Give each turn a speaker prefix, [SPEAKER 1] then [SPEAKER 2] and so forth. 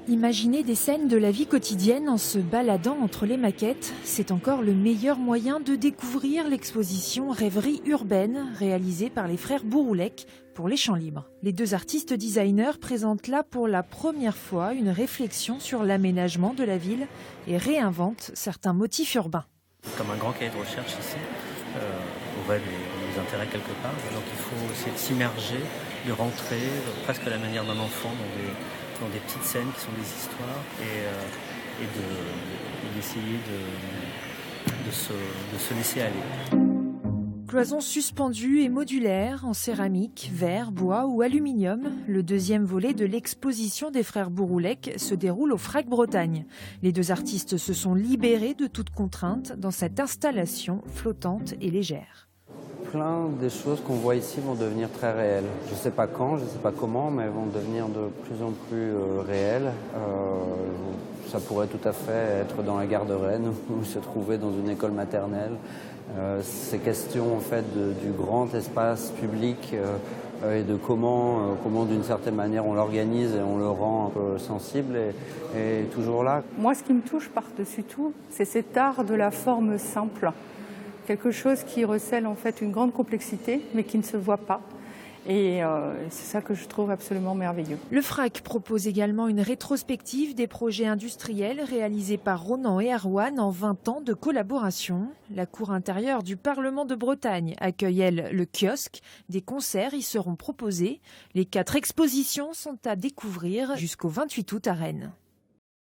[SPEAKER 1] Imaginer des scènes de la vie quotidienne en se baladant entre les maquettes, c'est encore le meilleur moyen de découvrir l'exposition Rêverie urbaine réalisée par les frères Bouroulec pour les Champs libres. Les deux artistes designers présentent là pour la première fois une réflexion sur l'aménagement de la ville et réinventent certains motifs urbains.
[SPEAKER 2] Comme un grand cahier de recherche ici, aurait des intérêts quelque part. Donc il faut essayer de s'immerger, de rentrer presque à la manière d'un enfant dans des petites scènes qui sont des histoires et d'essayer de se laisser aller.
[SPEAKER 1] Cloisons suspendues et modulaires en céramique, verre, bois ou aluminium, le deuxième volet de l'exposition des frères Bouroulec se déroule au Frac Bretagne. Les deux artistes se sont libérés de toute contrainte dans cette installation flottante et légère.
[SPEAKER 3] Plein des choses qu'on voit ici vont devenir très réelles. Je ne sais pas quand, je ne sais pas comment, mais elles vont devenir de plus en plus réelles. Ça pourrait tout à fait être dans la gare de Rennes ou se trouver dans une école maternelle. Ces questions en fait du grand espace public et de comment d'une certaine manière on l'organise et on le rend un peu sensible est toujours là.
[SPEAKER 4] Moi, ce qui me touche par-dessus tout, c'est cet art de la forme simple. Quelque chose qui recèle en fait une grande complexité, mais qui ne se voit pas. Et c'est ça que je trouve absolument merveilleux.
[SPEAKER 1] Le FRAC propose également une rétrospective des projets industriels réalisés par Ronan et Arwan en 20 ans de collaboration. La cour intérieure du Parlement de Bretagne accueille, elle, le kiosque. Des concerts y seront proposés. Les 4 expositions sont à découvrir jusqu'au 28 août à Rennes.